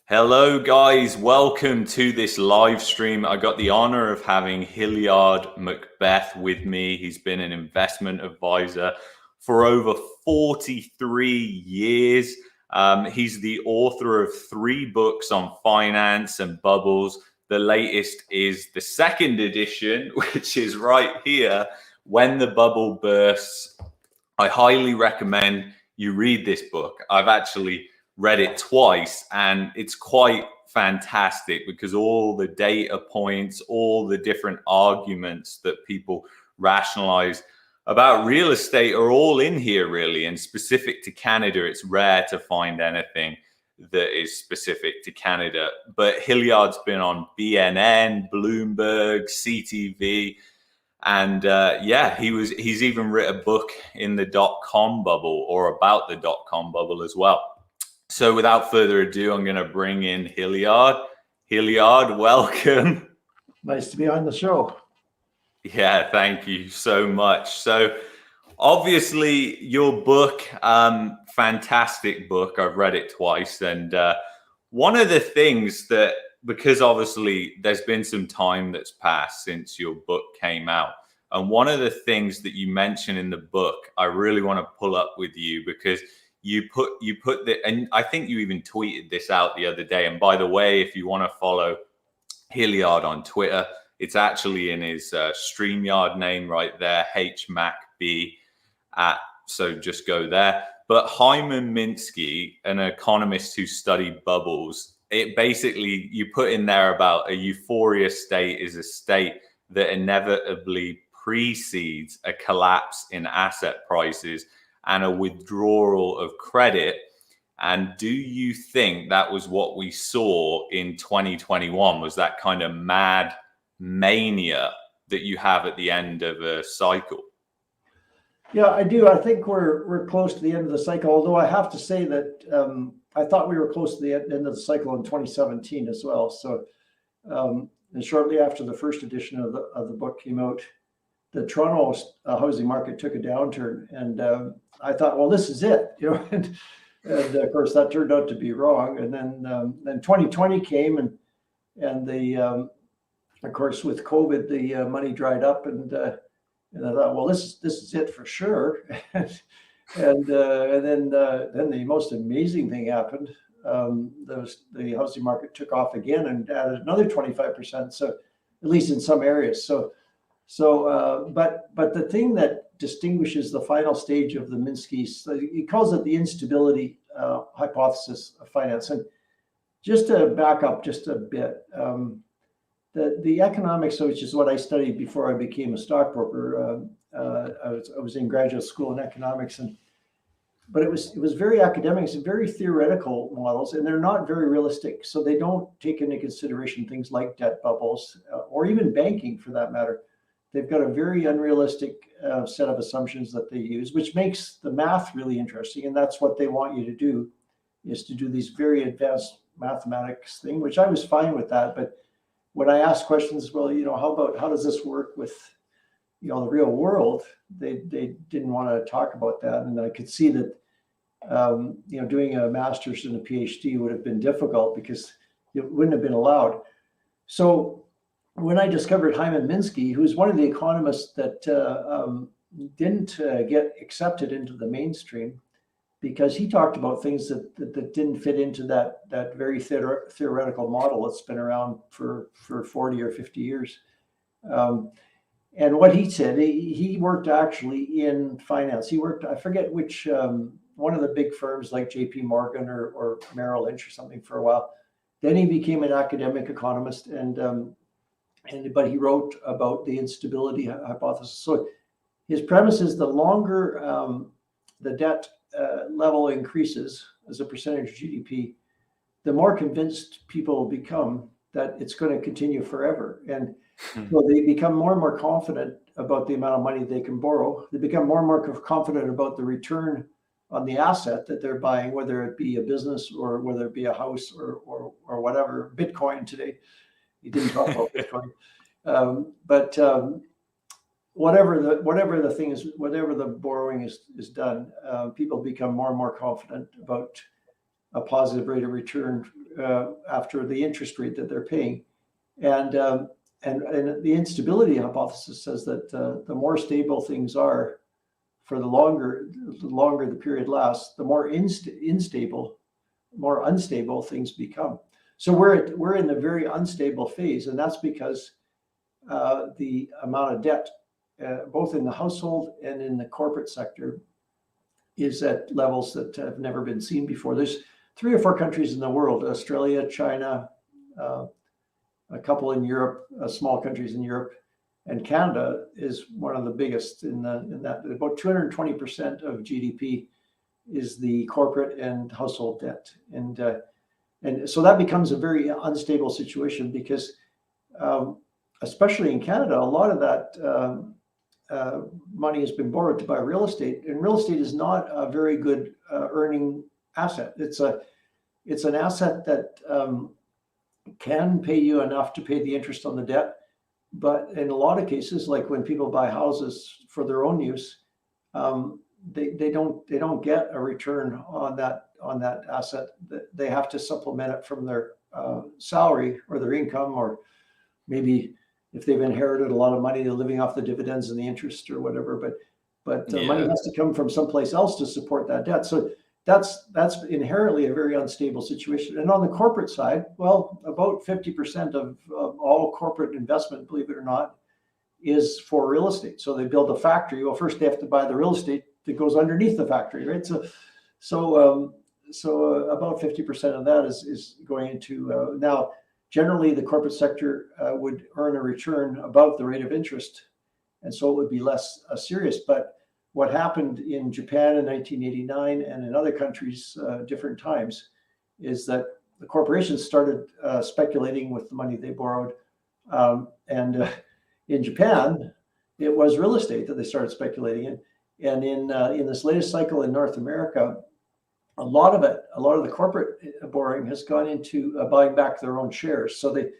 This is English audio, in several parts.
Hello guys, welcome to this live stream. I got the honor of having Hilliard Macbeth with me. He's been an investment advisor for over 43 years. He's the author of 3 books on finance and bubbles. The latest is the second edition, which is right here, When the Bubble Bursts. I highly recommend you read this book. I've actually read it twice and it's quite fantastic because all the data points, all the different arguments that people rationalize about real estate are all in here really. And specific to Canada, it's rare to find anything that is specific to Canada. But Hilliard's been on BNN, Bloomberg, CTV. And he's even written a book in the dot-com bubble or about the dot-com bubble as well. So without further ado, I'm going to bring in Hilliard. Hilliard, welcome. Nice to be on the show. Yeah, thank you so much. So obviously your book, fantastic book. I've read it twice. And one of the things that, because obviously there's been some time that's passed since your book came out. And one of the things that you mention in the book, I really want to pull up with you because you put the, and I think you even tweeted this out the other day. And by the way, if you want to follow Hilliard on Twitter, it's actually in his StreamYard name right there, HMacB. So just go there. But Hyman Minsky, an economist who studied bubbles, it basically, you put in there about a euphoria state is a state that inevitably precedes a collapse in asset prices and a withdrawal of credit. And do you think that was what we saw in 2021? Was that kind of mad mania that you have at the end of a cycle? Yeah, I do. I think we're close to the end of the cycle, although I have to say that I thought we were close to the end of the cycle in 2017 as well. So and shortly after the first edition of the book came out, the Toronto housing market took a downturn, and I thought, well, this is it, and of course that turned out to be wrong. And then 2020 came, and the of course with COVID the money dried up, and I thought, well, this is it for sure. and then the most amazing thing happened. The housing market took off again and added another 25%. So at least in some areas. But the thing that distinguishes the final stage of the Minsky, he calls it the instability hypothesis of finance. And just to back up just a bit, the economics, which is what I studied before I became a stockbroker. I was in graduate school in economics, but it was very academic and very theoretical models, and they're not very realistic. So they don't take into consideration things like debt bubbles or even banking for that matter. They've got a very unrealistic set of assumptions that they use, which makes the math really interesting. And that's what they want you to do, is to do these very advanced mathematics thing, which I was fine with that. But when I asked questions, well, how does this work with, the real world? They didn't want to talk about that. And I could see that, doing a master's and a PhD would have been difficult because it wouldn't have been allowed. So when I discovered Hyman Minsky, who was one of the economists that didn't get accepted into the mainstream because he talked about things that didn't fit into that very theoretical model that's been around for 40 or 50 years. And what he said, he worked actually in finance. He worked, I forget which, one of the big firms like JP Morgan or Merrill Lynch or something for a while. Then he became an academic economist, but he wrote about the instability hypothesis. So his premise is the longer the debt level increases as a percentage of GDP, the more convinced people become that it's going to continue forever. And so they become more and more confident about the amount of money they can borrow. They become more and more confident about the return on the asset that they're buying, whether it be a business or whether it be a house or whatever. Bitcoin today, he didn't talk about Bitcoin, but whatever the thing is, whatever the borrowing is done, people become more and more confident about a positive rate of return after the interest rate that they're paying. And the instability hypothesis says that the more stable things are, for the longer the period lasts, the more more unstable things become. So we're in a very unstable phase, and that's because the amount of debt, both in the household and in the corporate sector, is at levels that have never been seen before. There's 3 or 4 countries in the world: Australia, China, a couple in Europe, small countries in Europe, and Canada is one of the biggest in that. About 220% of GDP is the corporate and household debt, and so that becomes a very unstable situation because, especially in Canada, a lot of that money has been borrowed to buy real estate, and real estate is not a very good earning asset. It's an asset that can pay you enough to pay the interest on the debt, but in a lot of cases, like when people buy houses for their own use, they don't get a return on that asset. They have to supplement it from their salary or their income, or maybe if they've inherited a lot of money, they're living off the dividends and the interest or whatever. But money has to come from someplace else to support that debt. So that's inherently a very unstable situation. And on the corporate side, well, about 50% of all corporate investment, believe it or not, is for real estate. So they build a factory. Well, first they have to buy the real estate that goes underneath the factory, right? So about 50% of that is going into now. Generally, the corporate sector would earn a return above the rate of interest, and so it would be less serious. But what happened in Japan in 1989 and in other countries, different times, is that the corporations started speculating with the money they borrowed. And in Japan, it was real estate that they started speculating in. And in this latest cycle in North America, a lot of the corporate borrowing has gone into buying back their own shares. So they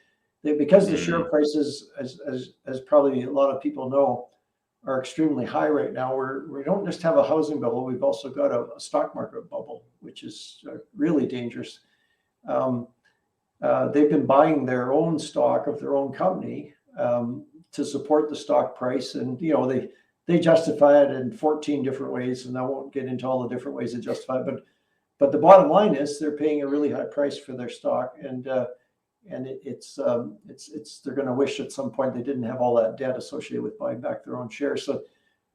because the share prices, as probably a lot of people know, are extremely high right now. We don't just have a housing bubble, we've also got a stock market bubble, which is really dangerous. They've been buying their own stock of their own company to support the stock price, and they justify it in 14 different ways, and I won't get into all the different ways they justify it, but the bottom line is they're paying a really high price for their stock, and they're going to wish at some point they didn't have all that debt associated with buying back their own shares.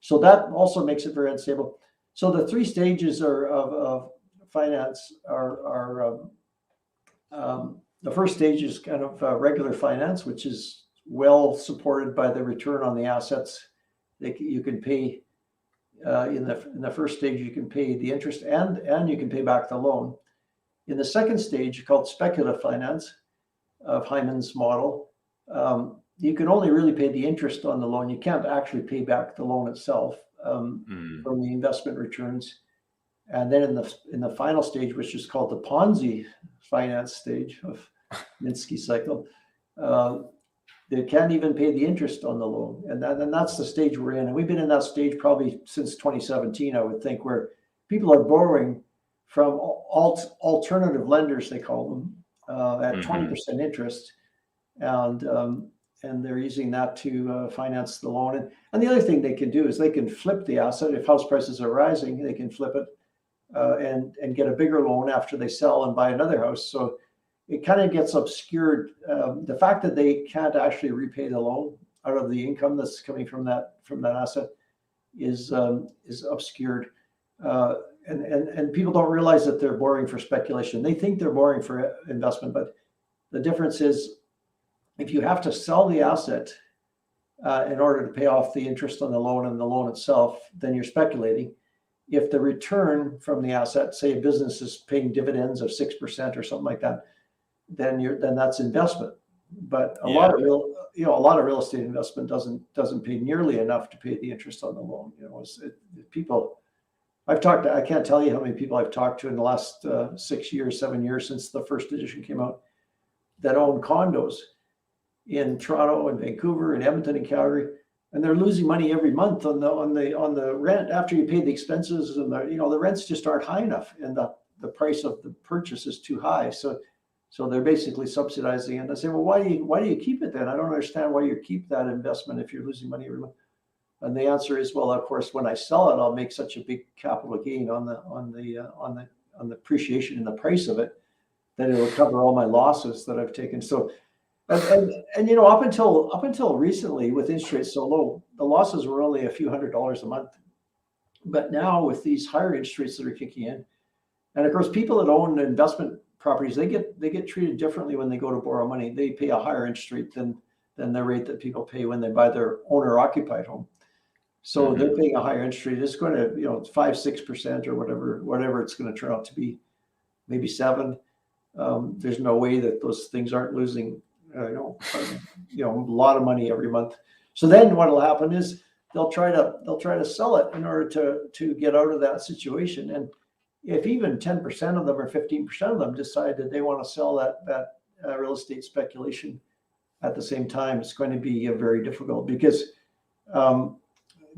So that also makes it very unstable. So the 3 stages of finance are the first stage is kind of regular finance, which is well supported by the return on the assets. You can pay in the first stage, you can pay the interest and you can pay back the loan. In the second stage, called speculative finance of Hyman's model, you can only really pay the interest on the loan. You can't actually pay back the loan itself from the investment returns. And then in the final stage, which is called the Ponzi finance stage of Minsky cycle, they can't even pay the interest on the loan. And that's the stage we're in. And we've been in that stage probably since 2017, I would think, where people are borrowing from alternative lenders, they call them, at 20% interest. And they're using that to finance the loan. And the other thing they can do is they can flip the asset. If house prices are rising, they can flip it and get a bigger loan after they sell and buy another house. So it kind of gets obscured. The fact that they can't actually repay the loan out of the income that's coming from that asset is obscured. And people don't realize that they're borrowing for speculation. They think they're borrowing for investment, but the difference is if you have to sell the asset in order to pay off the interest on the loan and the loan itself, then you're speculating. If the return from the asset, say a business is paying dividends of 6% or something like that, then that's investment. But a lot of real estate investment doesn't pay nearly enough to pay the interest on the loan. People. I can't tell you how many people I've talked to in the last 6 years, 7 years since the first edition came out that own condos in Toronto and Vancouver and Edmonton and Calgary, and they're losing money every month on the rent after you pay the expenses, and the rents just aren't high enough, and the price of the purchase is too high. So So they're basically subsidizing it. And I say, well, why do you keep it then? I don't understand why you keep that investment if you're losing money every month. And the answer is, well, of course, when I sell it, I'll make such a big capital gain on the appreciation in the price of it that it'll cover all my losses that I've taken. So, and you know, up until recently, with interest rates so low, the losses were only a few $100s a month. But now with these higher interest rates that are kicking in, and of course, people that own investment properties, they get treated differently when they go to borrow money. They pay a higher interest rate than the rate that people pay when they buy their owner occupied home. So they're paying a higher interest rate. It's going to, you know, 5-6% or whatever it's going to turn out to be, maybe 7. There's no way that those things aren't losing, a lot of money every month. So then what will happen is they'll try to sell it in order to get out of that situation. And if even 10% of them or 15% of them decide that they want to sell that real estate speculation at the same time, it's going to be very difficult, because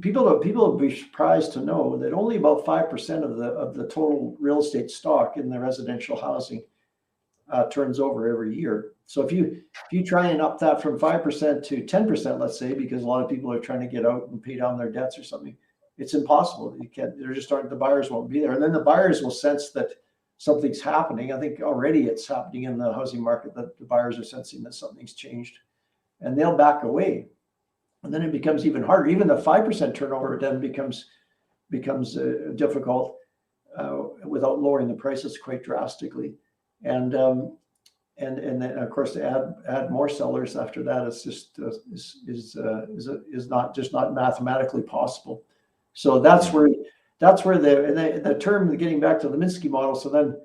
people will be surprised to know that only about 5% of the total real estate stock in the residential housing turns over every year. So if you try and up that from 5% to 10%, let's say, because a lot of people are trying to get out and pay down their debts or something, it's impossible. You can't. There just aren't. The buyers won't be there, and then the buyers will sense that something's happening. I think already it's happening in the housing market, that the buyers are sensing that something's changed, and they'll back away. And then it becomes even harder. Even the 5% turnover then becomes difficult without lowering the prices quite drastically. And then of course to add more sellers after that is just is not mathematically possible. So that's where the term, getting back to the Minsky model. So then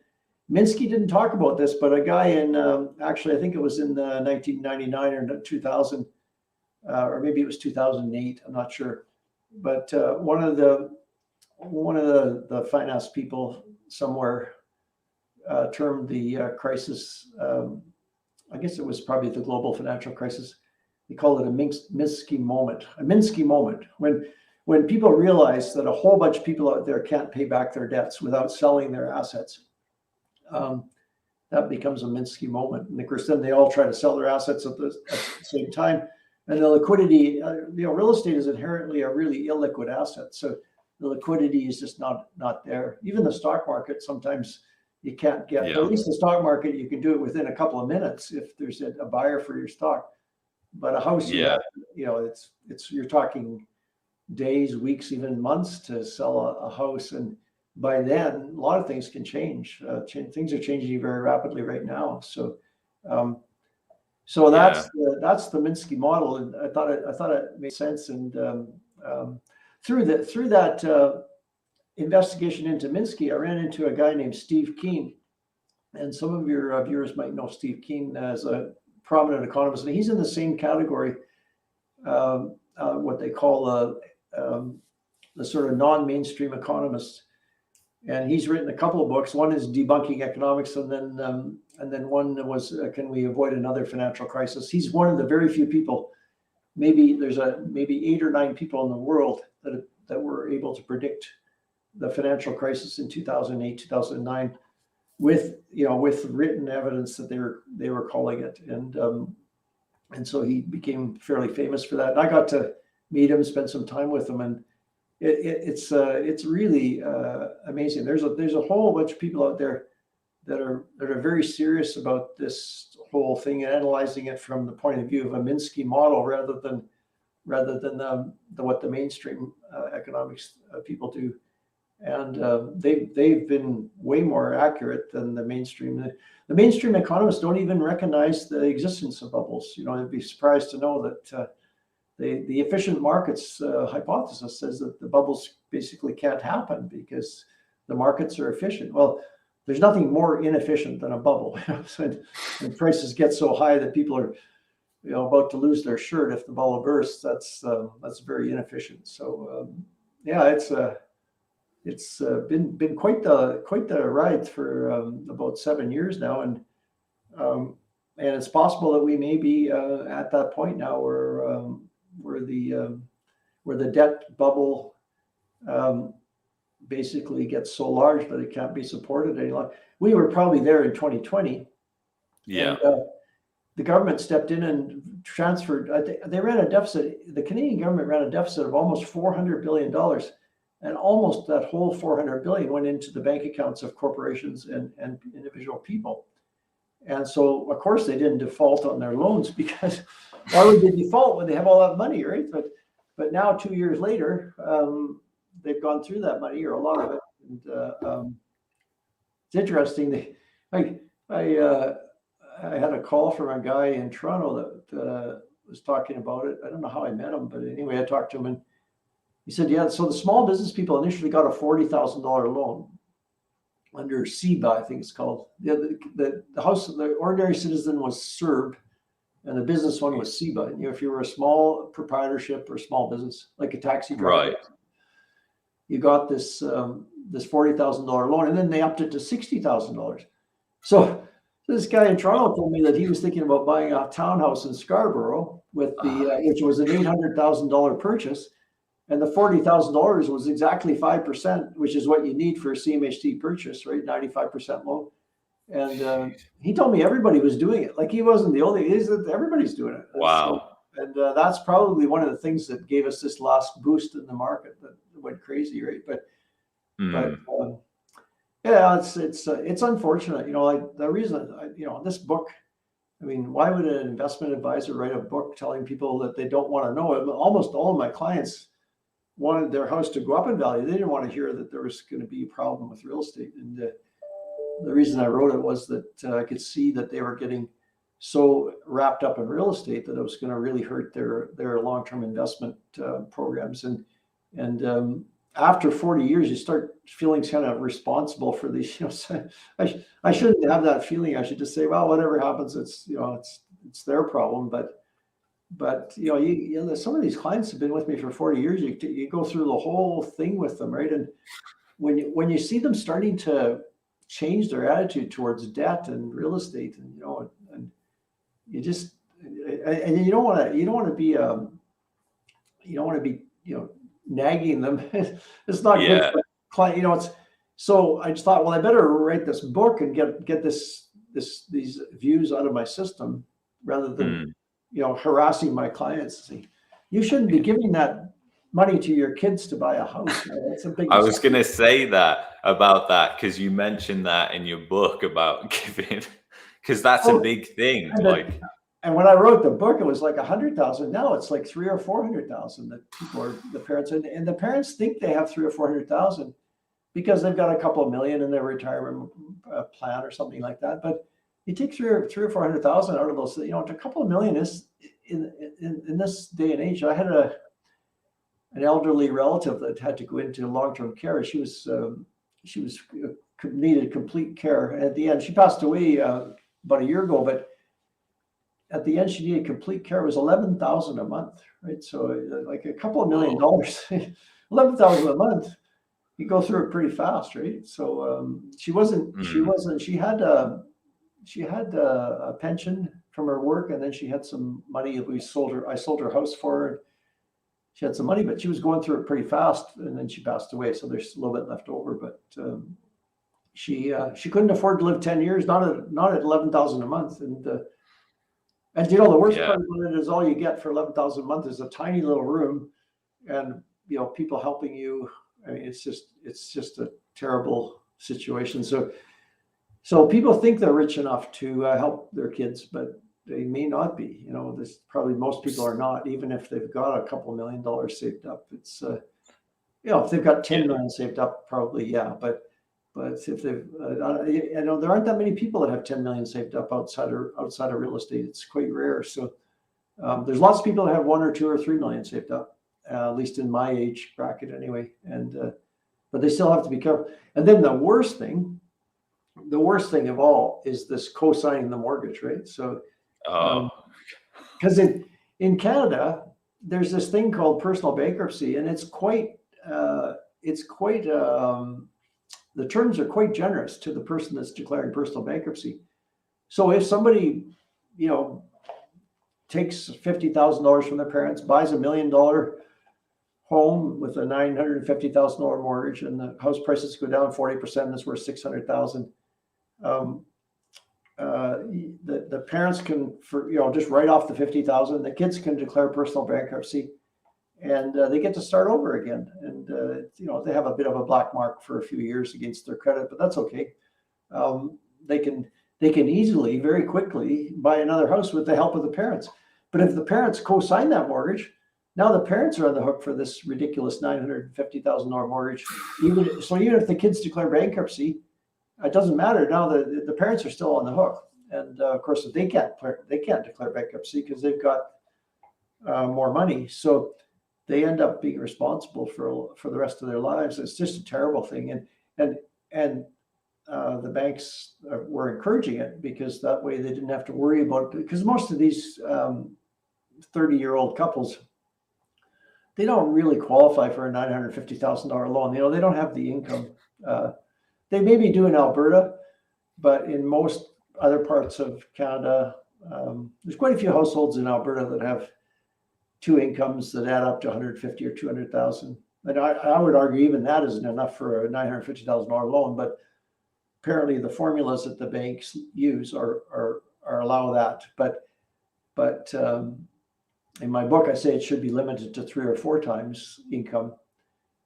Minsky didn't talk about this, but a guy in actually I think it was in 1999 or 2000. Or maybe it was 2008. I'm not sure, but one of the finance people somewhere termed the crisis. I guess it was probably the global financial crisis. They called it a Minsky moment. A Minsky moment, when people realize that a whole bunch of people out there can't pay back their debts without selling their assets. That becomes a Minsky moment, and of course, then they all try to sell their assets at the same time. And the liquidity, real estate is inherently a really illiquid asset. So the liquidity is just not there. Even the stock market, sometimes you can't get, at least the stock market, you can do it within a couple of minutes if there's a buyer for your stock. But a house, you're talking days, weeks, even months to sell a house. And by then, a lot of things can change. Things are changing very rapidly right now. So, that's the Minsky model, and I thought it made sense. And through that investigation into Minsky, I ran into a guy named Steve Keen, and some of your viewers might know Steve Keen as a prominent economist, and he's in the same category, what they call the sort of non-mainstream economists. And he's written a couple of books. One is Debunking Economics, and then one was Can We Avoid Another Financial Crisis? He's one of the very few people. There's 8 or 9 people in the world that were able to predict the financial crisis in 2008, 2009, with written evidence that they were calling it. And so he became fairly famous for that. And I got to meet him, spend some time with him, and it's really amazing. There's a whole bunch of people out there that are very serious about this whole thing and analyzing it from the point of view of a Minsky model rather than what the mainstream economics people do. And they've been way more accurate than the mainstream. The mainstream economists don't even recognize the existence of bubbles. I'd be surprised to know that the efficient markets hypothesis says that the bubbles basically can't happen because the markets are efficient. Well, there's nothing more inefficient than a bubble. When prices get so high that people are about to lose their shirt if the bubble bursts, that's very inefficient. So it's been quite the ride for about 7 years now, and it's possible that we may be at that point now where the debt bubble basically gets so large that it can't be supported any longer. We were probably there in 2020, Yeah. And the government stepped in and transferred. They ran a deficit. The Canadian government ran a deficit of almost $400 billion, and almost that whole $400 billion went into the bank accounts of corporations and individual people. And so, of course, they didn't default on their loans, because why would they default when they have all that money, right? But now, 2 years later, they've gone through that money, or a lot of it. And it's interesting. I had a call from a guy in Toronto that was talking about it. I don't know how I met him, but anyway, I talked to him, and he said, yeah, so the small business people initially got a $40,000 loan under CEBA, I think it's called. The ordinary citizen was CERB, and the business one was CEBA. And, if you were a small proprietorship or small business, like a taxi driver, Right. you got this $40,000 loan, and then they upped it to $60,000. So this guy in Toronto told me that he was thinking about buying a townhouse in Scarborough with which was an $800,000 purchase, and the $40,000 was exactly 5%, which is what you need for a CMHC purchase, right? 95% loan. And he told me everybody was doing it. Like, he wasn't the only. Everybody's doing it. Wow. And that's probably one of the things that gave us this last boost in the market that went crazy, right? But yeah, it's unfortunate. Like the reason, this book. I mean, why would an investment advisor write a book telling people that they don't want to know it? Almost all of my clients wanted their house to go up in value. They didn't want to hear that there was going to be a problem with real estate. And the reason I wrote it was that I could see that they were getting so wrapped up in real estate that it was going to really hurt their long-term investment programs. And after 40 years, you start feeling kind of responsible for these. I shouldn't have that feeling. I should just say, well, whatever happens, it's their problem. But some of these clients have been with me for 40 years. You go through the whole thing with them, right? And when you see them starting to change their attitude towards debt and real estate, and you just, and you don't want to be nagging them. It's not good for client. So I just thought, well, I better write this book and get these views out of my system, rather than harassing my clients. You shouldn't be giving that money to your kids to buy a house. That's a big I was going to say that about that, because you mentioned that in your book about giving, because that's a big thing. And when I wrote the book, it was like 100,000. Now it's like 300,000 or 400,000 that people are, the parents, and the parents think they have 300,000 or 400,000 because they've got a couple of million in their retirement plan or something like that. But you take 300,000 or 400,000 out of those, a couple of million is in this day and age. I had an elderly relative that had to go into long-term care. She needed complete care. And at the end, she passed away about a year ago, but at the end, she needed complete care. It was $11,000 a month, right? So like a couple of $1 million, $11,000 a month, you go through it pretty fast, right? So she had a pension from her work, and then she had some money that I sold her house for her. She had some money, but she was going through it pretty fast, and then she passed away. So there's a little bit left over, but she couldn't afford to live 10 years, not at $11,000 a month. And the worst part of it is all you get for $11,000 a month is a tiny little room, and people helping you. I mean, it's just a terrible situation. So people think they're rich enough to help their kids, but they may not be. Probably most people are not, even if they've got a couple $1 million saved up. It's if they've got 10 million saved up, probably But if they've, there aren't that many people that have 10 million saved up outside of real estate. It's quite rare. So there's lots of people that have 1 or 2 or 3 million saved up, at least in my age bracket anyway. And but they still have to be careful. And then the worst thing of all is this co-signing the mortgage, right? So, because in Canada, there's this thing called personal bankruptcy, and it's quite the terms are quite generous to the person that's declaring personal bankruptcy. So if somebody, takes $50,000 from their parents, buys $1 million home with a $950,000 mortgage, and the house prices go down 40%, and it's worth $600,000. the parents can, just write off the 50,000. The kids can declare personal bankruptcy, and they get to start over again. And they have a bit of a black mark for a few years against their credit, but that's okay. They can easily, very quickly, buy another house with the help of the parents. But if the parents co-sign that mortgage, now the parents are on the hook for this ridiculous $950,000 mortgage. Even if the kids declare bankruptcy, it doesn't matter. Now the parents are still on the hook, and of course they can't declare bankruptcy because they've got more money. So they end up being responsible for the rest of their lives. It's just a terrible thing, and the banks were encouraging it because that way they didn't have to worry about, because most of these 30-year-old couples, they don't really qualify for a $950,000 loan. They don't have the income. They maybe do in Alberta, but in most other parts of Canada, there's quite a few households in Alberta that have two incomes that add up to 150 or 200,000. And I would argue even that isn't enough for a $950,000 loan, but apparently the formulas that the banks use are allow that. But in my book, I say it should be limited to 3 or 4 times income.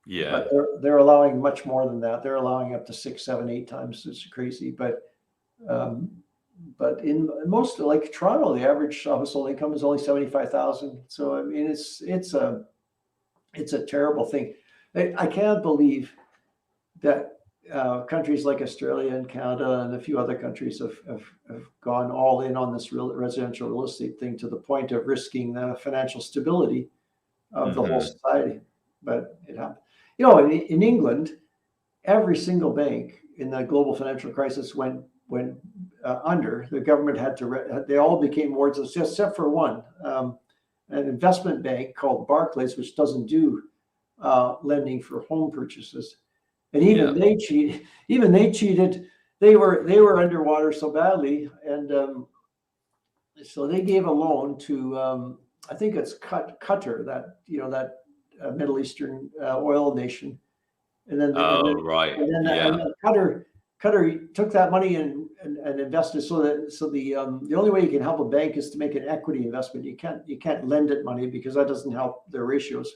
Yeah. But they're allowing much more than that. They're allowing up to 6, 7, 8 times. It's crazy. But in most, like Toronto, the average household income is only 75,000. So I mean, it's a terrible thing. I can't believe that countries like Australia and Canada and a few other countries have gone all in on this residential real estate thing to the point of risking the financial stability of the whole society. But it happened. In England, every single bank in the global financial crisis went under. The government had to. They all became wards, except for one, an investment bank called Barclays, which doesn't do lending for home purchases. And even they cheated. Even they cheated. They were underwater so badly, and so they gave a loan to I think it's Qatar, that Middle Eastern oil nation, and then Qatar took that money and invested. So the only way you can help a bank is to make an equity investment. You can't lend it money because that doesn't help their ratios.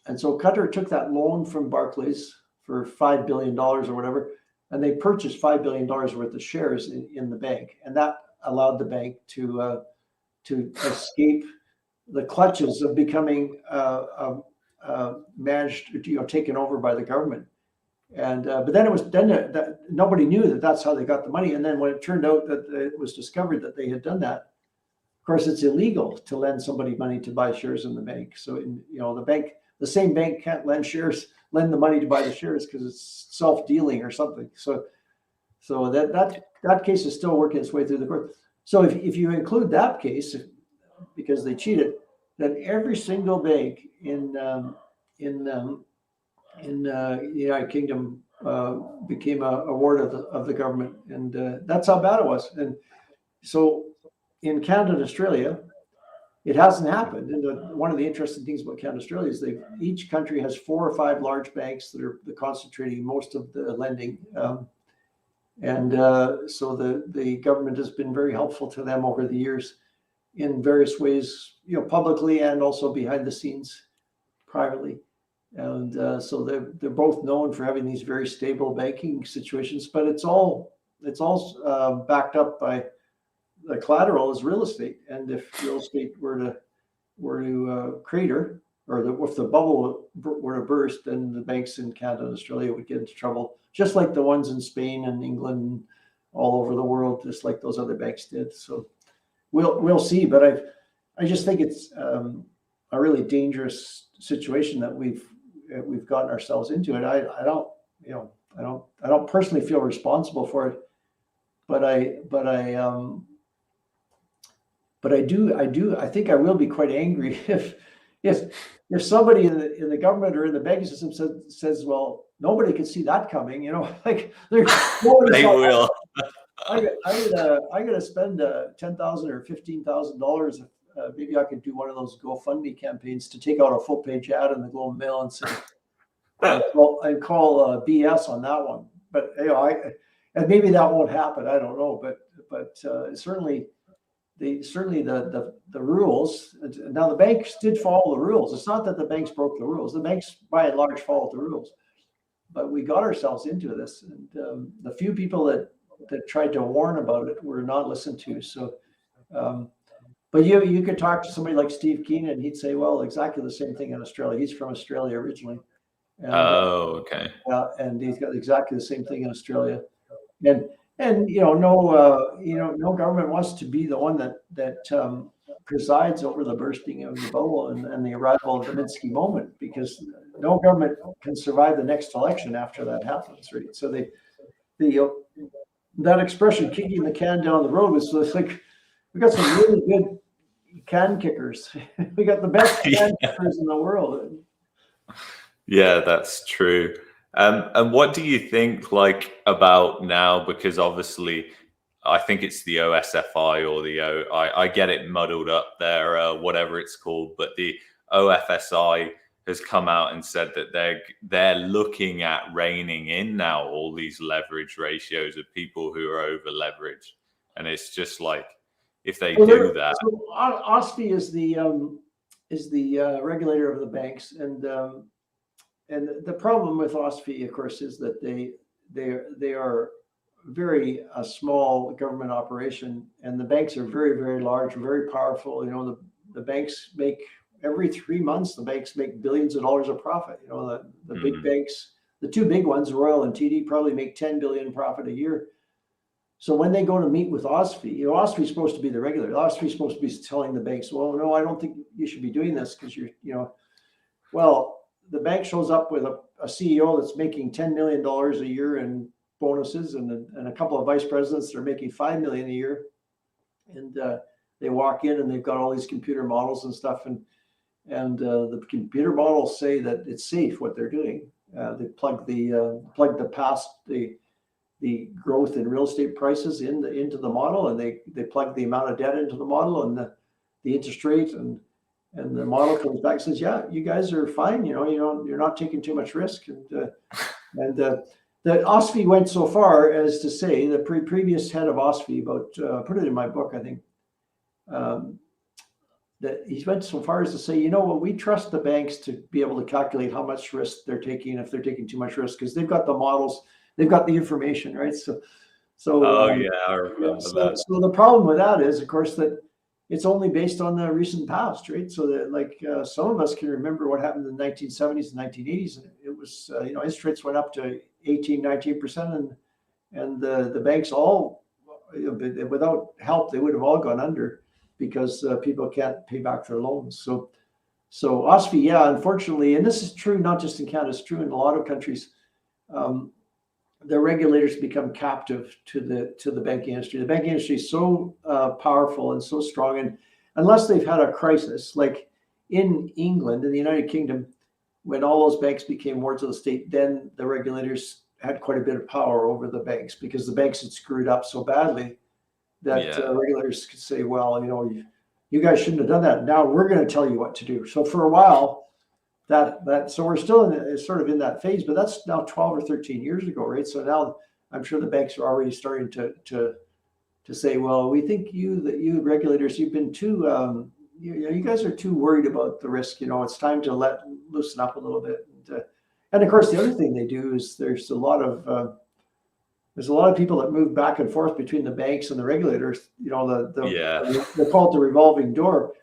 And so Qatar took that loan from Barclays for $5 billion or whatever, and they purchased $5 billion worth of shares in the bank, and that allowed the bank to escape the clutches of becoming managed, taken over by the government. And but then nobody knew that that's how they got the money. And then when it turned out that it was discovered that they had done that, of course, it's illegal to lend somebody money to buy shares in the bank. So the same bank can't lend the money to buy the shares because it's self-dealing or something. So that case is still working its way through the court. So if you include that case, because they cheated, then every single bank in the United Kingdom became a ward of the government, and that's how bad it was. And so in Canada and Australia, it hasn't happened. And one of the interesting things about Canada and Australia is each country has 4 or 5 large banks that are concentrating most of the lending. So the government has been very helpful to them over the years in various ways, publicly and also behind the scenes privately. And so they're both known for having these very stable banking situations, but it's all backed up by the collateral is real estate. And if real estate were to crater, or if the bubble were to burst, then the banks in Canada and Australia would get into trouble, just like the ones in Spain and England, all over the world, just like those other banks did. So we'll see. But I just think it's a really dangerous situation that we've gotten ourselves into. And I don't personally feel responsible for it, but I think I will be quite angry if somebody in the government or in the banking system says, well, nobody could see that coming, like they will. I'm gonna spend $10,000 or $15,000. Maybe I could do one of those GoFundMe campaigns to take out a full-page ad in the Globe and Mail and say, and call BS on that one. But and maybe that won't happen. I don't know, but certainly the rules. Now the banks did follow the rules. It's not that the banks broke the rules. The banks, by and large, followed the rules. But we got ourselves into this, and the few people that tried to warn about it were not listened to. So, but you could talk to somebody like Steve Keenan, and he'd say, well, exactly the same thing in Australia. He's from Australia originally. And, okay. And he's got exactly the same thing in Australia. And no government wants to be the one that presides over the bursting of the bubble and the arrival of the Minsky Moment, because no government can survive the next election after that happens, right? So that expression, kicking the can down the road, was like, we got some really good can kickers. We got the best can kickers in the world. Yeah, that's true. And what do you think about now? Because obviously, I think it's the OSFI or the I get it muddled up there, whatever it's called, but the OFSI has come out and said that they're looking at reining in now all these leverage ratios of people who are over leveraged, and it's just like, if they do that. So OSFI is the regulator of the banks, and the problem with OSFI, of course, is that they are very small government operation, and the banks are very, very large, very powerful. The banks make, every 3 months, the banks make billions of dollars of profit. The big banks, the two big ones, Royal and TD, probably make 10 billion profit a year. So when they go to meet with OSFI, OSFI is supposed to be the regulator. OSFI is supposed to be telling the banks, well, no, I don't think you should be doing this because well, the bank shows up with a CEO that's making $10 million a year in bonuses, and a couple of vice presidents that are making $5 million a year. And they walk in and they've got all these computer models and stuff. And the computer models say that it's safe what they're doing. They plug the growth in real estate prices into the model, and they plug the amount of debt into the model and the interest rate, and the model comes back and says, yeah, you guys are fine. You're not taking too much risk. And the OSFI went so far as to say, the previous head of OSFI, put it in my book, I think, that he went so far as to say, we trust the banks to be able to calculate how much risk they're taking, if they're taking too much risk, because they've got the models, they've got the information, right? Yeah, I remember that. So the problem with that is, of course, that it's only based on the recent past, right? So that some of us can remember what happened in the 1970s and 1980s. It was, interest rates went up to 18, 19%, and the banks all, without help, they would have all gone under, because people can't pay back their loans. So OSFI, yeah, unfortunately, and this is true not just in Canada, it's true in a lot of countries, the regulators become captive to the banking industry. The banking industry is so powerful and so strong, and unless they've had a crisis, like in England, in the United Kingdom, when all those banks became wards of the state, then the regulators had quite a bit of power over the banks, because the banks had screwed up so badly that regulators could say, well, you guys shouldn't have done that. Now we're going to tell you what to do. So for a while, so we're still sort of in that phase, but that's now 12 or 13 years ago, right? So now I'm sure the banks are already starting to say, well, we think you regulators, you've been too, you guys are too worried about the risk. It's time to loosen up a little bit. And of course, the other thing they do is there's a lot of people that move back and forth between the banks and the regulators. They call it the revolving door,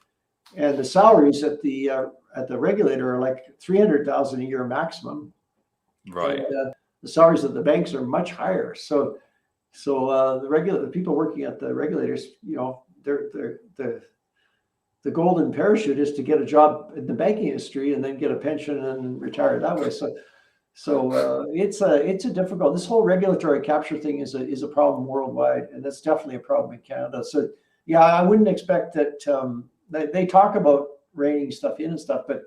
and the salaries at the regulator are like $300,000 a year maximum, right? And, the salaries at the banks are much higher. So the people working at the regulators, the golden parachute is to get a job in the banking industry and then get a pension and retire that way. So it's a difficult. This whole regulatory capture thing is a problem worldwide, and that's definitely a problem in Canada. So yeah, I wouldn't expect that. They talk about reining stuff in and stuff, but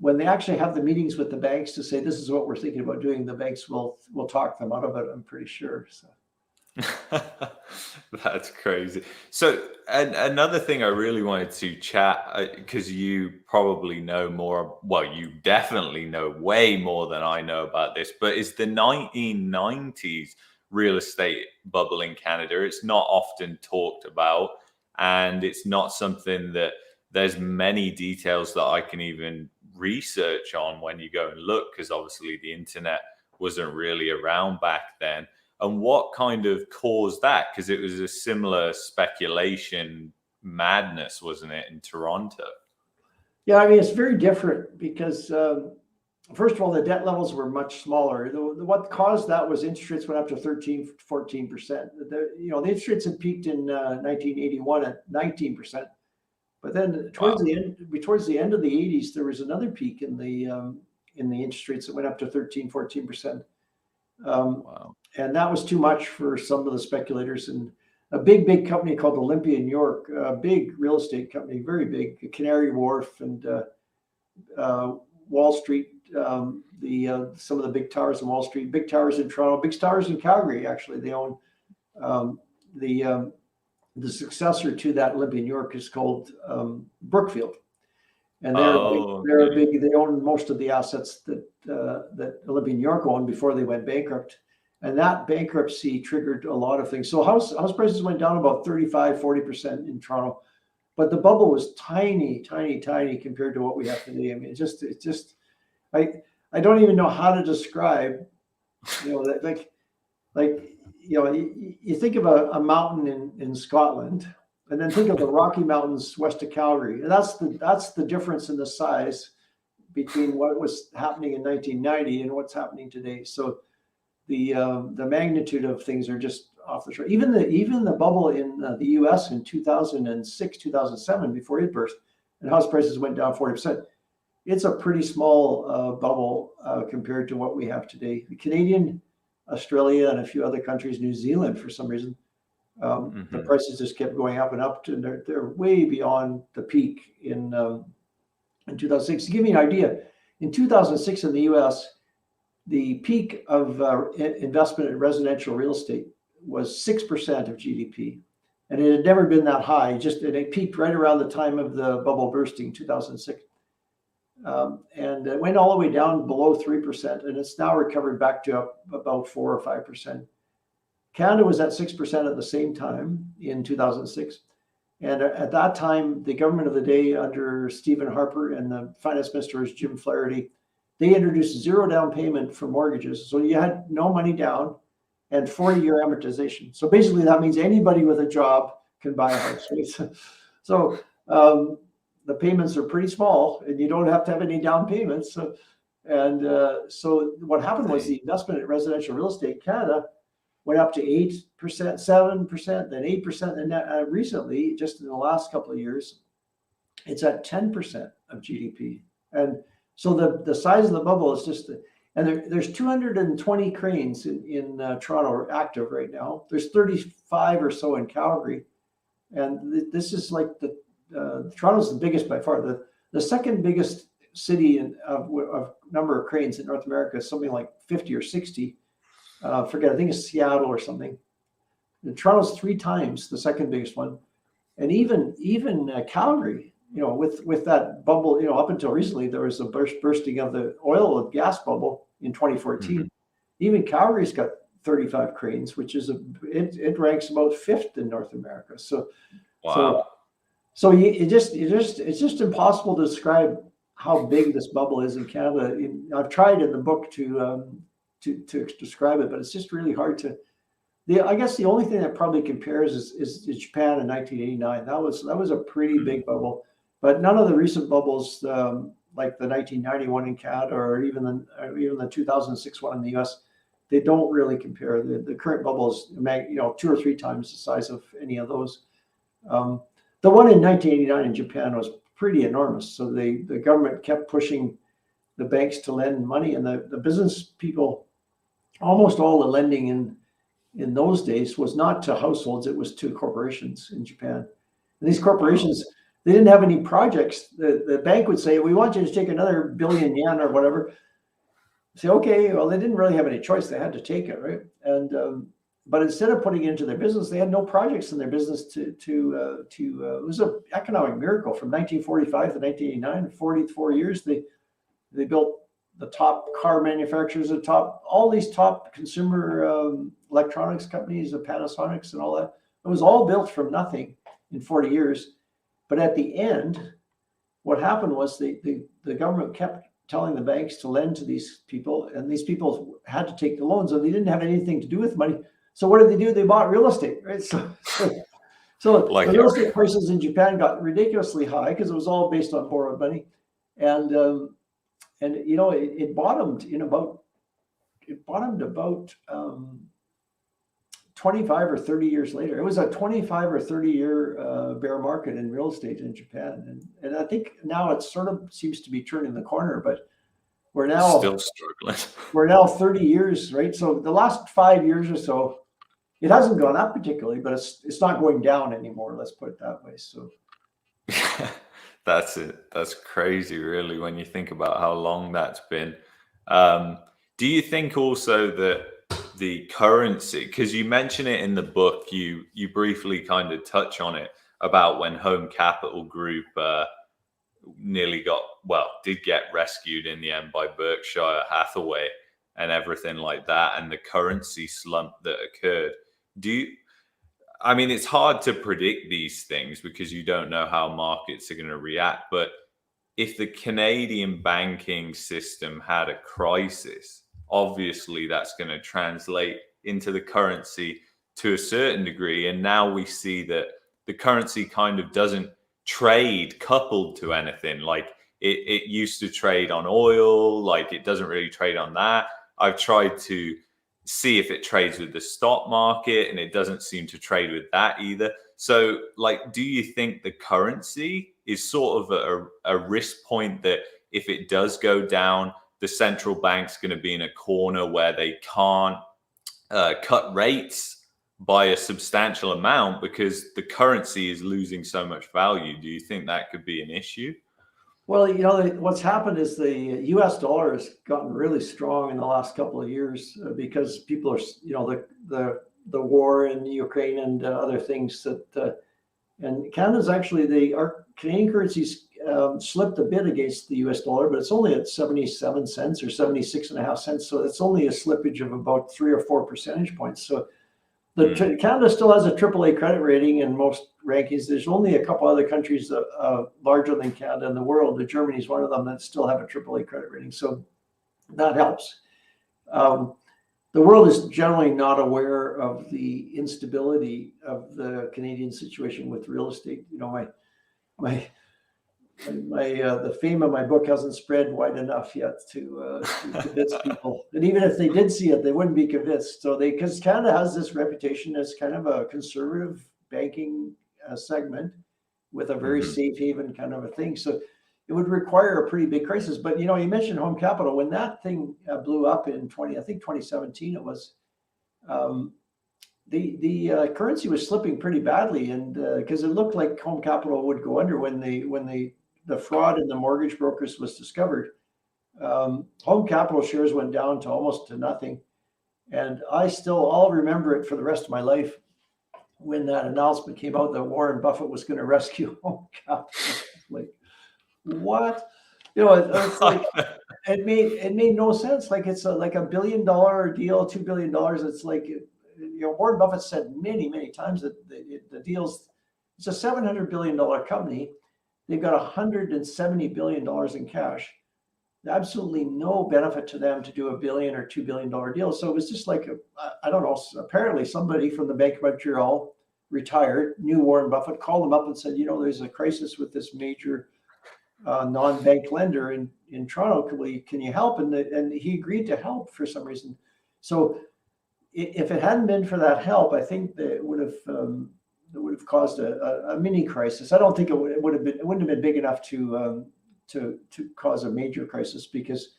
when they actually have the meetings with the banks to say this is what we're thinking about doing, the banks will talk them out of it, I'm pretty sure. So. That's crazy. So another thing I really wanted to chat, because you probably know more, well, you definitely know way more than I know about this, but is the 1990s real estate bubble in Canada. It's not often talked about, and it's not something that there's many details that I can even research on when you go and look, because obviously the internet wasn't really around back then. And what kind of caused that? Because it was a similar speculation madness, wasn't it, in Toronto? Yeah, I mean, it's very different because, first of all, the debt levels were much smaller. What caused that was interest rates went up to 13, 14%. The interest rates had peaked in 1981 at 19%. But then towards the end of the 80s, there was another peak in the interest rates that went up to 13, 14%. Wow. And that was too much for some of the speculators. And a big company called Olympia in York, a big real estate company, very big, Canary Wharf and Wall Street, some of the big towers in Wall Street, big towers in Toronto, big towers in Calgary. Actually, they own the successor to that Olympia in York is called Brookfield, and they're big. They own most of the assets that Olympia in York owned before they went bankrupt. And that bankruptcy triggered a lot of things. So house prices went down about 35-40% in Toronto, but the bubble was tiny compared to what we have today. I mean, I don't even know how to describe, that, you think of a mountain in Scotland, and then think of the Rocky Mountains west of Calgary. And that's the difference in the size between what was happening in 1990 and what's happening today. So the magnitude of things are just off the chart. Even the bubble in the U.S. in 2006, 2007, before it burst, and house prices went down 40%. It's a pretty small bubble compared to what we have today. The Canadian, Australia, and a few other countries, New Zealand, for some reason, the prices just kept going up and up, and they're way beyond the peak in 2006. To give you an idea, in 2006 in the U.S., the peak of investment in residential real estate was 6% of GDP, and it had never been that high. It peaked right around the time of the bubble bursting, 2006, and it went all the way down below 3%, and it's now recovered back to about 4 or 5%. Canada was at 6% at the same time in 2006, and at that time, the government of the day under Stephen Harper and the finance minister was Jim Flaherty. They introduced zero down payment for mortgages. So you had no money down and 40-year amortization. So basically that means anybody with a job can buy a house. Right? So the payments are pretty small and you don't have to have any down payments. So what happened was the investment in residential real estate in Canada went up to 8%, 7%, then 8%. And recently, just in the last couple of years, it's at 10% of GDP. And so the size of the bubble is just, and there's 220 cranes in Toronto active right now. There's 35 or so in Calgary, and this is like Toronto's the biggest by far. The second biggest city of number of cranes in North America is something like 50 or 60. Forget, I think it's Seattle or something. And Toronto's 3 times the second biggest one, and even Calgary. With that bubble, up until recently, there was a bursting of the oil and gas bubble in 2014. Even Calgary's got 35 cranes, which is it ranks about 5th in North America. So, wow. So it's just impossible to describe how big this bubble is in Canada. I've tried in the book to describe it, but it's just really hard to. I guess the only thing that probably compares is Japan in 1989. That was a pretty big bubble. But none of the recent bubbles, like the 1991 in Canada or even the 2006 one in the US, they don't really compare. The current bubble is 2 or 3 times the size of any of those. The one in 1989 in Japan was pretty enormous. So the government kept pushing the banks to lend money, and the business people, almost all the lending in those days was not to households, it was to corporations in Japan. And these corporations, they didn't have any projects. The bank would say, we want you to take another billion yen or whatever. Say, okay, well, they didn't really have any choice. They had to take it, right? And but instead of putting it into their business, they had no projects in their business to it was an economic miracle from 1945 to 1989, 44 years. They built top car manufacturers, all these top consumer electronics companies, the Panasonics and all that. It was all built from nothing in 40 years. But at the end, what happened was the government kept telling the banks to lend to these people, and these people had to take the loans, and they didn't have anything to do with money. So what did they do? They bought real estate, right? So Like the real estate prices in Japan got ridiculously high because it was all based on borrowed money, and you know it bottomed about 25 or 30 years later. It was a 25 or 30 year bear market in real estate in Japan. And I think now it sort of seems to be turning the corner, but we're now still struggling. We're now 30 years, right? So the last 5 years or so, it hasn't gone up particularly, but it's not going down anymore. Let's put it that way. So that's it. That's crazy, really, when you think about how long that's been. Do you think also that the currency, because you mention it in the book, you briefly kind of touch on it about when Home Capital Group did get rescued in the end by Berkshire Hathaway and everything like that, and the currency slump that occurred. I mean, it's hard to predict these things because you don't know how markets are going to react, but if the Canadian banking system had a crisis, obviously that's going to translate into the currency to a certain degree. And now we see that the currency kind of doesn't trade coupled to anything. Like it used to trade on oil, like it doesn't really trade on that. I've tried to see if it trades with the stock market, and it doesn't seem to trade with that either. So like, do you think the currency is sort of a risk point that if it does go down, the central bank's going to be in a corner where they can't cut rates by a substantial amount because the currency is losing so much value? Do you think that could be an issue? Well, you know, what's happened is the U.S. dollar has gotten really strong in the last couple of years because people are, you know, the war in Ukraine and other things that, and Canada's actually, our Canadian currencies slipped a bit against the U.S. dollar, but it's only at 77 cents or 76.5 cents. So it's only a slippage of about 3 or 4 percentage points. So Canada still has a AAA credit rating in most rankings. There's only a couple other countries larger than Canada in the world. Germany is one of them that still have a AAA credit rating. So that helps. The world is generally not aware of the instability of the Canadian situation with real estate. You know, the fame of my book hasn't spread wide enough yet to convince people. And even if they did see it, they wouldn't be convinced. So because Canada has this reputation as kind of a conservative banking segment with a very safe haven kind of a thing. So it would require a pretty big crisis. But, you know, you mentioned Home Capital. When that thing blew up in 2017, it was, the currency was slipping pretty badly. And because it looked like Home Capital would go under when the fraud in the mortgage brokers was discovered. Home Capital shares went down to almost to nothing. And I'll remember it for the rest of my life when that announcement came out that Warren Buffett was going to rescue Home Capital. Like, what? You know, it's like, it made no sense. Like it's like $1 billion deal, $2 billion. It's like, you know, Warren Buffett said many times that the deal's, it's a $700 billion company. They've got $170 billion in cash. Absolutely no benefit to them to do $1 billion or $2 billion deal. So it was just like, I don't know, apparently somebody from the Bank of Montreal retired, knew Warren Buffett, called him up and said, you know, there's a crisis with this major non-bank lender in Toronto. Can you help? And he agreed to help for some reason. So if it hadn't been for that help, I think that it would have caused a mini crisis. I don't think it wouldn't have been big enough to cause a major crisis because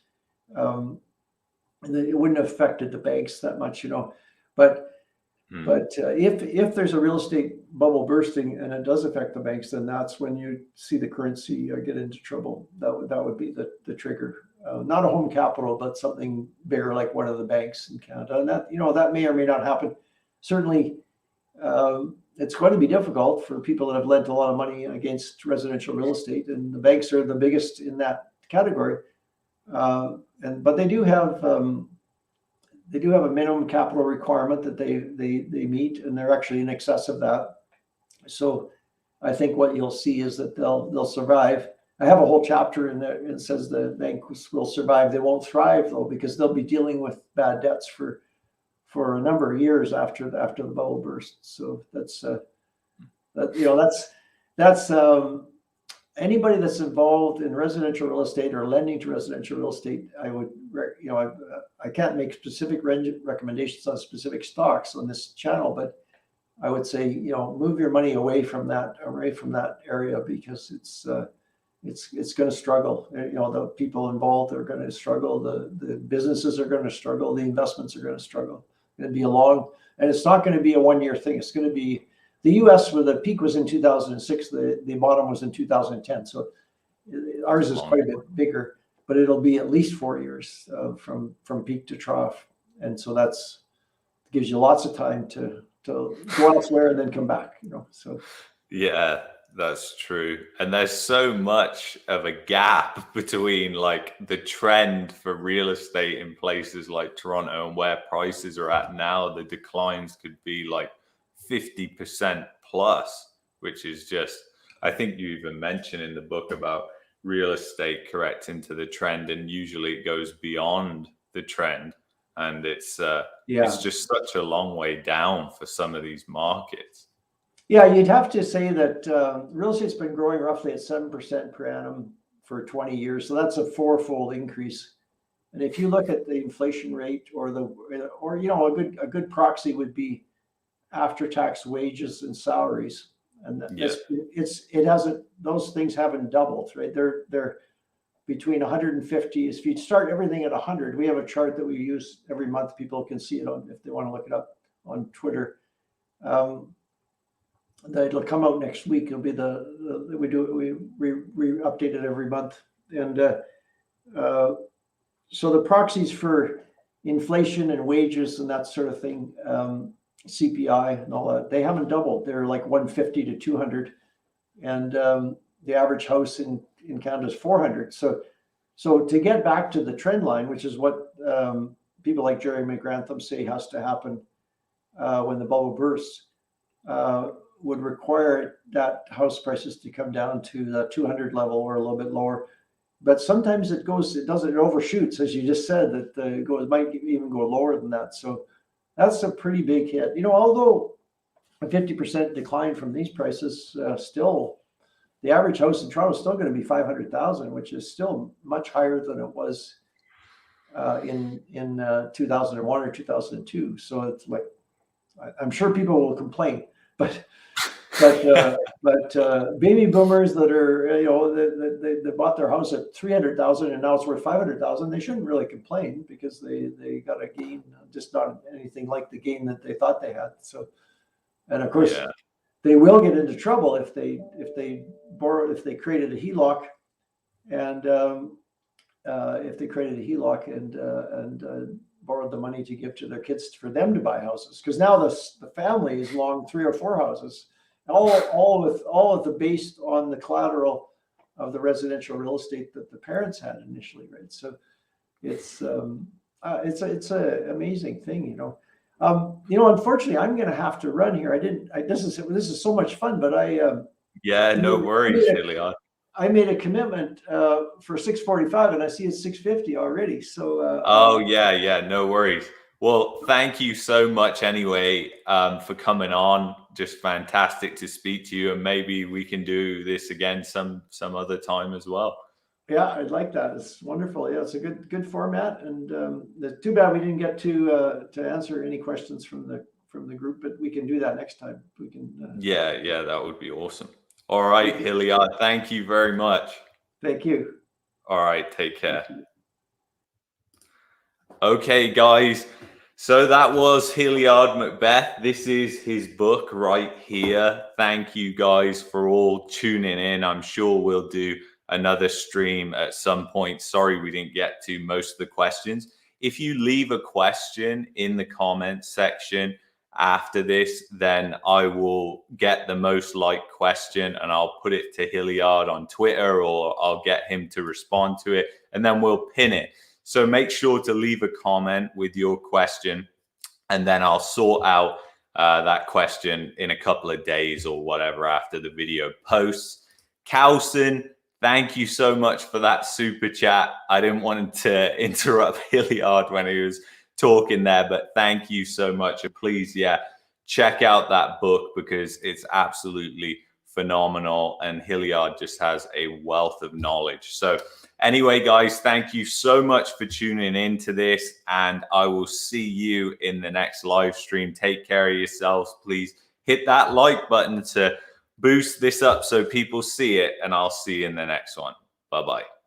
it wouldn't have affected the banks that much, you know. But if there's a real estate bubble bursting and it does affect the banks, then that's when you see the currency get into trouble. That would be the trigger. Not a Home Capital, but something bigger like one of the banks in Canada. And that, you know, that may or may not happen. Certainly, it's going to be difficult for people that have lent a lot of money against residential real estate, and the banks are the biggest in that category. But they do have a minimum capital requirement that they meet, and they're actually in excess of that. So I think what you'll see is that they'll survive. I have a whole chapter in there. It says the banks will survive. They won't thrive though, because they'll be dealing with bad debts for a number of years after the bubble burst. So that's anybody that's involved in residential real estate or lending to residential real estate. I can't make specific recommendations on specific stocks on this channel, but I would say, move your money away from that area, because it's going to struggle. The people involved are going to struggle. The businesses are going to struggle. The investments are going to struggle. It's going to be and it's not going to be a 1-year thing. It's going to be the U.S. where the peak was in 2006. The bottom was in 2010. So ours is quite a bit bigger, but it'll be at least 4 years from peak to trough. And so gives you lots of time to go elsewhere and then come back, so. Yeah, that's true. And there's so much of a gap between like the trend for real estate in places like Toronto and where prices are at now. The declines could be like 50% plus, which is just, I think you even mentioned in the book about real estate correcting to the trend, and usually it goes beyond the trend. And it's just such a long way down for some of these markets. Yeah, you'd have to say that real estate's been growing roughly at 7% per annum for 20 years. So that's a 4-fold increase. And if you look at the inflation rate, or a good proxy would be after-tax wages and salaries. And those things haven't doubled, right? They're between 150. If you start everything at 100, we have a chart that we use every month. People can see it if they want to look it up on Twitter. It'll come out next week. It'll be we update it every month. And so the proxies for inflation and wages and that sort of thing, CPI and all that, they haven't doubled. They're like 150 to 200, and the average house in Canada is 400. So to get back to the trend line, which is what people like Jerry McGrantham say has to happen when the bubble bursts, would require that house prices to come down to the 200 level or a little bit lower. But sometimes it overshoots, as you just said, that it might even go lower than that. So that's a pretty big hit. Although a 50% decline from these prices, still the average house in Toronto is still going to be 500,000, which is still much higher than it was in 2001 or 2002. So it's like, I'm sure people will complain, but baby boomers that are, they bought their house at 300,000 and now it's worth 500,000, they shouldn't really complain, because they got a gain, just not anything like the gain that they thought they had. So, and of course, they will get into trouble if they created a HELOC, and borrowed the money to give to their kids for them to buy houses, because now the family is long 3 or 4 houses, all based on the collateral of the residential real estate that the parents had initially, right? So it's an amazing thing, Unfortunately, I'm going to have to run here. This is so much fun, but no worries, Hilliard. I made a commitment for 6:45, and I see it's 6:50 already. So. No worries. Well, thank you so much anyway for coming on. Just fantastic to speak to you, and maybe we can do this again some other time as well. Yeah, I'd like that. It's wonderful. Yeah, it's a good format, and it's too bad we didn't get to answer any questions from the group, but we can do that next time. We can. That would be awesome. All right, Hilliard, thank you very much. Thank you. All right, take care. Okay, guys. So that was Hilliard Macbeth. This is his book right here. Thank you guys for all tuning in. I'm sure we'll do another stream at some point. Sorry we didn't get to most of the questions. If you leave a question in the comments section after this, then I will get the most liked question and I'll put it to Hilliard on Twitter, or I'll get him to respond to it, and then we'll pin it. So make sure to leave a comment with your question, and then I'll sort out that question in a couple of days or whatever after the video posts. Carlson, thank you so much for that super chat. I didn't want to interrupt Hilliard when he was talking there, but thank you so much. And please, check out that book because it's absolutely phenomenal. And Hilliard just has a wealth of knowledge. So anyway, guys, thank you so much for tuning into this, and I will see you in the next live stream. Take care of yourselves. Please hit that like button to boost this up so people see it, and I'll see you in the next one. Bye-bye.